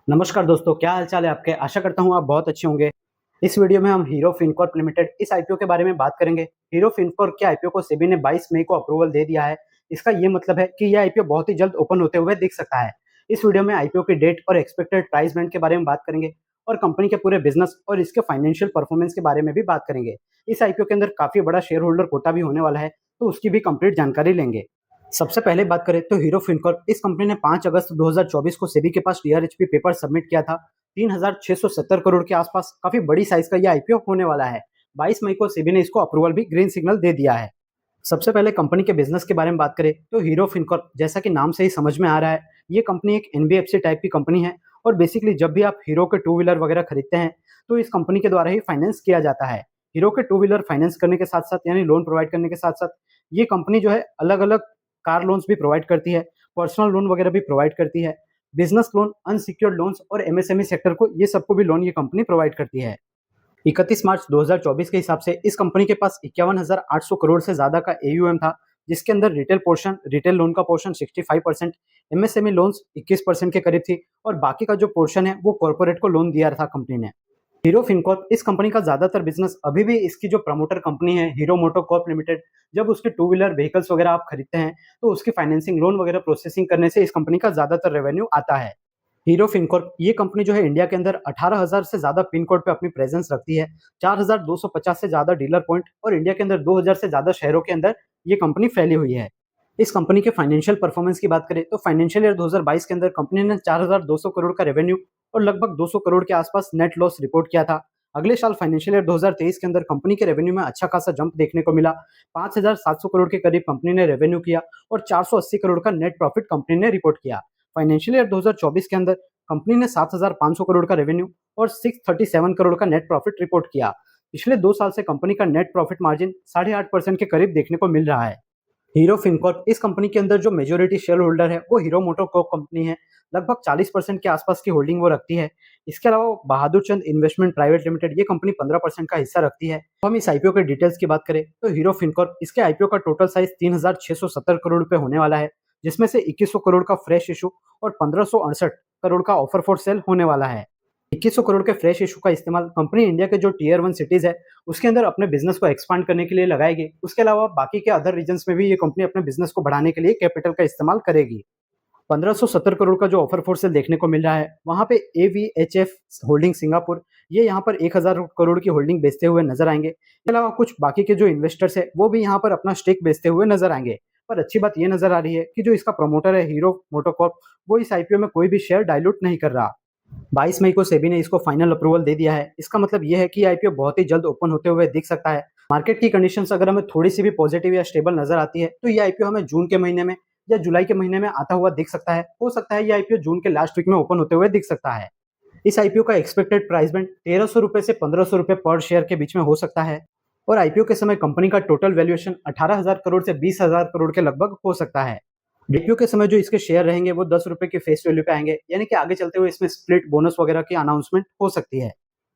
नमस्कार दोस्तों, क्या हाल चाल है आपके। आशा करता हूँ आप बहुत अच्छे होंगे। इस वीडियो में हम हीरो फिनकॉर्प लिमिटेड इस आईपीओ के बारे में बात करेंगे। हीरो फिनकॉर्प के आईपीओ को सेबी ने 22 मई को अप्रूवल दे दिया है। इसका ये मतलब है कि यह आईपीओ बहुत ही जल्द ओपन होते हुए दिख सकता है। इस वीडियो में आईपीओ की डेट और एक्सपेक्टेड प्राइस बैंड के बारे में बात करेंगे और कंपनी के पूरे बिजनेस और इसके फाइनेंशियल परफॉर्मेंस के बारे में भी बात करेंगे। इस आईपीओ के अंदर काफी बड़ा शेयर होल्डर कोटा भी होने वाला है, तो उसकी भी कंप्लीट जानकारी लेंगे। सबसे पहले बात करें तो हीरो फिनकॉर्प इस कंपनी ने 5 अगस्त 2024 को सेबी के पास टीआरएचपी पेपर सबमिट किया था। 3,670 करोड़ के आसपास काफी बड़ी साइज का यह आईपीओ होने वाला है। 22 मई को सेबी ने इसको अप्रूवल भी ग्रीन सिग्नल दे दिया है। सबसे पहले कंपनी के बिजनेस के बारे में बात करें तो हीरो फिनकॉर्प, जैसा कि नाम से ही समझ में आ रहा है, ये कंपनी एक एनबीएफसी टाइप की कंपनी है। और बेसिकली जब भी आप हीरो के टू व्हीलर वगैरह खरीदते हैं तो इस कंपनी के द्वारा ही फाइनेंस किया जाता है। हीरो के टू व्हीलर फाइनेंस करने के साथ साथ यानी लोन प्रोवाइड करने के साथ साथ ये कंपनी जो है अलग अलग कार लोन्स भी प्रोवाइड करती है, पर्सनल लोन वगैरह भी प्रोवाइड करती है, बिजनेस लोन, अनसिक्योर्ड लोन्स और एमएसएमई सेक्टर को ये सबको भी लोन ये कंपनी प्रोवाइड करती है। 31 मार्च 2024 के हिसाब से इस कंपनी के पास 51,800 करोड़ से ज्यादा का एयूएम था, जिसके अंदर रिटेल लोन का पोर्शन 65%, एमएसएमई लोन्स 21% के करीब थी और बाकी का जो पोर्शन है वो कॉर्पोरेट को लोन दिया था कंपनी ने। हीरो फिनकॉर्प इस कंपनी का ज्यादातर बिजनेस अभी भी इसकी जो प्रमोटर कंपनी है हीरो मोटोकॉर्प लिमिटेड, जब उसके टू व्हीलर व्हीकल्स वगैरह आप खरीदते हैं तो उसकी फाइनेंसिंग लोन वगैरह प्रोसेसिंग करने से इस कंपनी का ज्यादातर रेवेन्यू आता है। हीरो फिनकॉर्प ये कंपनी जो है इंडिया के अंदर 18,000 से ज्यादा पिन कोड पे अपनी प्रेजेंस रखती है, 4,250 से ज्यादा डीलर पॉइंट और इंडिया के अंदर 2,000 से ज्यादा शहरों के अंदर ये कंपनी फैली हुई है। इस कंपनी के फाइनेंशियल परफॉर्मेंस की बात करें तो फाइनेंशियल ईयर 2022 के अंदर कंपनी ने 4,200 करोड़ का रेवेन्यू और लगभग 200 करोड़ के आसपास नेट लॉस रिपोर्ट किया था। अगले साल फाइनेंशियल ईयर 2023 के अंदर कंपनी के रेवेन्यू में अच्छा खासा जंप देखने को मिला। 5,700 करोड़ के करीब कंपनी ने रेवेन्यू किया और 480 करोड़ का नेट प्रॉफिट कंपनी ने रिपोर्ट किया। फाइनेंशियल ईयर 2024 के अंदर कंपनी ने 7,500 करोड़ का रेवेन्यू और 637 करोड़ का नेट प्रॉफिट रिपोर्ट किया। पिछले 2 साल से कंपनी का नेट प्रॉफिट मार्जिन 8.5% के करीब देखने को मिल रहा है। हीरो फिनकॉर्प इस कंपनी के अंदर जो मेजोरिटी शेयर होल्डर है वो हीरो मोटोकॉर्प कंपनी है। लगभग 40% के आसपास की होल्डिंग वो रखती है। इसके अलावा बहादुर चंद इन्वेस्टमेंट प्राइवेट लिमिटेड ये कंपनी 15% का हिस्सा रखती है। तो हम इस आईपीओ के डिटेल्स की बात करें तो हीरो फिनकॉर्प इसके आईपीओ का टोटल साइज 3,670 करोड़ रुपए होने वाला है, जिसमें से 2100 करोड़ का फ्रेश इशू और 1568 करोड़ का ऑफर फॉर सेल होने वाला है। 2100 करोड़ के फ्रेश इशू का इस्तेमाल कंपनी इंडिया के जो टीयर 1 सिटीज है उसके अंदर अपने बिजनेस को एक्सपांड करने के लिए लगाएगी। उसके अलावा बाकी के अदर रीजन्स में भी ये कंपनी अपने बिजनेस को बढ़ाने के लिए कैपिटल का इस्तेमाल करेगी। 1570 करोड़ का जो ऑफर फॉर सेल देखने को मिल रहा है वहां पे एवीएचएफ होल्डिंग सिंगापुर ये यहाँ पर 1,000 करोड़ की होल्डिंग बेचते हुए नजर आएंगे। इसके अलावा कुछ बाकी के जो इन्वेस्टर्स है वो भी यहाँ पर अपना स्टेक बेचते हुए नजर आएंगे। पर अच्छी बात ये नजर आ रही है कि जो इसका प्रमोटर है हीरो मोटोकॉर्प, वो इस आईपीओ में कोई भी शेयर डाइल्यूट नहीं कर रहा। 22 मई को सेबी ने इसको फाइनल अप्रूवल दे दिया है। इसका मतलब यह है कि आईपीओ बहुत ही जल्द ओपन होते हुए दिख सकता है। मार्केट की कंडीशंस अगर हमें थोड़ी सी भी पॉजिटिव या स्टेबल नजर आती है तो ये आईपीओ हमें जून के महीने में या जुलाई के महीने में आता हुआ दिख सकता है। हो सकता है ये आईपीओ जून के लास्ट वीक में ओपन होते हुए दिख सकता है। इस आईपीओ का एक्सपेक्टेड प्राइस बैंड 1,300 रुपए से 1,500 रुपए पर शेयर के बीच में हो सकता है और आईपीओ के समय कंपनी का टोटल वैल्यूएशन 18,000 करोड़ से 20,000 करोड़ के लगभग हो सकता है। डीपीओ के समय जो इसके शेयर रहेंगे वो 10 रुपए के फेस वैल्यू पे आएंगे, यानी कि आगे चलते हुए इसमें स्प्लिट बोनस वगैरह की अनाउंसमेंट हो सकती है।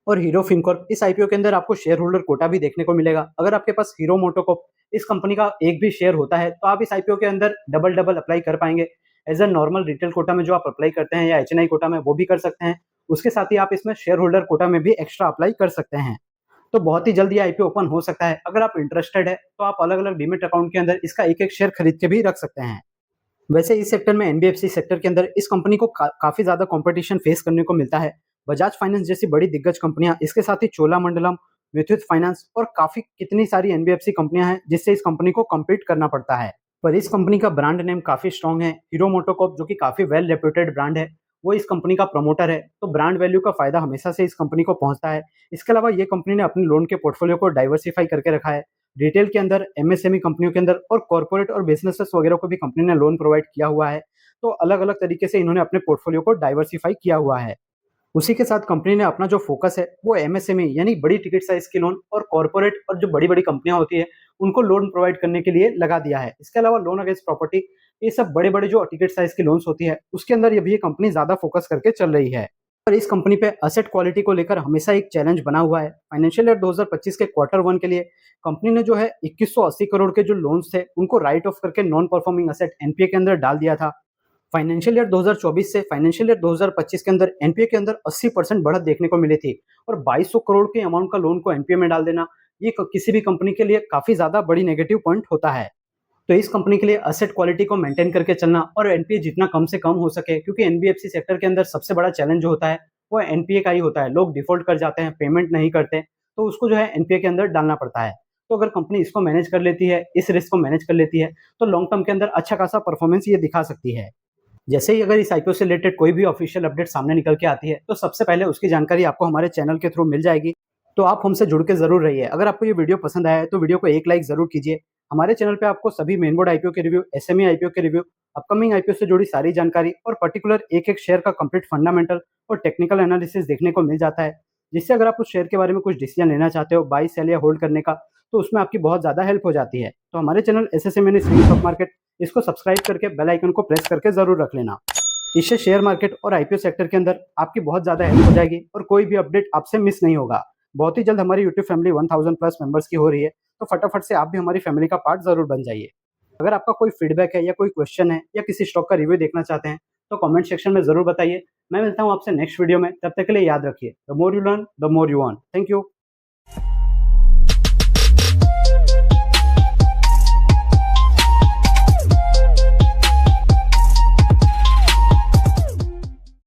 और हीरो फिनकॉर्प इस आईपीओ के अंदर आपको शेयर होल्डर कोटा भी देखने को मिलेगा। अगर आपके पास हीरो मोटोकॉर्प इस कंपनी का एक भी शेयर होता है तो आप इस आईपीओ के अंदर डबल डबल अप्लाई कर पाएंगे। As a normal retail quota में जो आप अप्लाई करते हैं या एचएनआई कोटा में वो भी कर सकते हैं। उसके साथ ही आप इसमें शेयर होल्डर कोटा में भी एक्स्ट्रा अप्लाई कर सकते हैं। तो बहुत ही जल्द ये आईपीओ ओपन हो सकता है। अगर आप इंटरेस्टेड है तो आप अलग अलग डीमेट अकाउंट के अंदर इसका एक एक शेयर खरीद के भी रख सकते हैं। वैसे इस सेक्टर में एनबीएफसी सेक्टर के अंदर इस कंपनी को काफी ज्यादा कंपटीशन फेस करने को मिलता है। बजाज फाइनेंस जैसी बड़ी दिग्गज कंपनियां, इसके साथ ही चोलामंडलम, मुथूट फाइनेंस और काफी कितनी सारी एनबीएफसी कंपनियां हैं जिससे इस कंपनी को कम्पीट करना पड़ता है। पर इस कंपनी का ब्रांड नेम काफी स्ट्रांग है। हीरो मोटोकॉर्प जो कि काफी वेल रेप्यूटेड ब्रांड है, वो इस कंपनी का प्रमोटर है, तो ब्रांड वैल्यू का फायदा हमेशा से इस कंपनी को पहुंचता है। इसके अलावा ये कंपनी ने अपने लोन के पोर्टफोलियो को डाइवर्सिफाई करके रखा है। रिटेल के अंदर, एमएसएमई कंपनियों के अंदर और कॉर्पोरेट और बिजनेसेस वगैरह को भी कंपनी ने लोन प्रोवाइड किया हुआ है। तो अलग अलग तरीके से इन्होंने अपने पोर्टफोलियो को डाइवर्सिफाई किया हुआ है। उसी के साथ कंपनी ने अपना जो फोकस है वो एमएसएमई यानी बड़ी टिकट साइज की लोन और कॉर्पोरेट और जो बड़ी बड़ी कंपनियां होती है उनको लोन प्रोवाइड करने के लिए लगा दिया है। इसके अलावा लोन अगेंस्ट प्रॉपर्टी, ये सब बड़े बड़े जो टिकट साइज की लोन्स होती है उसके अंदर ये भी कंपनी ज्यादा फोकस करके चल रही है। पर इस कंपनी पे असेट क्वालिटी को लेकर हमेशा एक चैलेंज बना हुआ है। फाइनेंशियल ईयर 2025 के क्वार्टर 1 के लिए कंपनी ने जो है 2180 करोड़ के जो लोन्स थे उनको राइट ऑफ करके नॉन परफॉर्मिंग असेट एनपीए के अंदर डाल दिया था। फाइनेंशियल ईयर 2024 से फाइनेंशियल ईयर 2025 के अंदर एनपीए के अंदर 80% बढ़त देखने को मिली थी और 2200 करोड़ के अमाउंट का लोन को एनपीए में डाल देना ये किसी भी कंपनी के लिए काफी ज्यादा बड़ी नेगेटिव पॉइंट होता है। तो इस कंपनी के लिए एसेट क्वालिटी को मेंटेन करके चलना और एनपीए जितना कम से कम हो सके, क्योंकि एनबीएफसी सेक्टर के अंदर सबसे बड़ा चैलेंज जो होता है वो एनपीए का ही होता है। लोग डिफॉल्ट कर जाते हैं, पेमेंट नहीं करते, तो उसको जो है एनपीए के अंदर डालना पड़ता है। तो अगर कंपनी इसको मैनेज कर लेती है, इस रिस्क को मैनेज कर लेती है, तो लॉन्ग टर्म के अंदर अच्छा खासा परफॉर्मेंस ये दिखा सकती है। जैसे ही अगर इस आईपीओ से रिलेटेड कोई भी ऑफिशियल अपडेट सामने निकल के आती है, तो सबसे पहले उसकी जानकारी आपको हमारे चैनल के थ्रू मिल जाएगी। तो आप हमसे जुड़ के जरूर रहिए। अगर आपको ये वीडियो पसंद आया है तो वीडियो को एक लाइक जरूर कीजिए। हमारे चैनल पे आपको सभी मेन बोर्ड आईपीओ के रिव्यू, एसएमई आईपीओ के रिव्यू, अपकमिंग आईपीओ से जुड़ी सारी जानकारी और पर्टिकुलर एक-एक शेयर का कंप्लीट फंडामेंटल और टेक्निकल एनालिसिस देखने को मिल जाता है। जिससे अगर आप उस शेयर के बारे में कुछ डिसीजन लेना चाहते हो, बाय, सेल या होल्ड करने का, तो उसमें आपकी बहुत ज़्यादा हेल्प हो जाती है। तो हमारे channel SSA manage stock market, इसको सब्सक्राइब करके बेल आइकन को प्रेस करके जरूर रख लेना। इससे शेयर मार्केट और आईपीओ सेक्टर के अंदर आपकी बहुत ज़्यादा हेल्प हो जाएगी और कोई भी अपडेट आपसे मिस नहीं होगा। बहुत ही जल्द हमारी यूट्यूब फैमिली 1000 प्लस मेंबर्स की हो रही है, तो फटाफट से आप भी हमारी फैमिली का पार्ट जरूर बन जाइए। अगर आपका कोई फीडबैक है या कोई क्वेश्चन है या किसी स्टॉक का रिव्यू देखना चाहते हैं, तो कमेंट सेक्शन में जरूर बताइए। मैं मिलता हूँ आपसे नेक्स्ट वीडियो में, तब तक के लिए याद रखिए, the more you learn the more you earn. Thank you.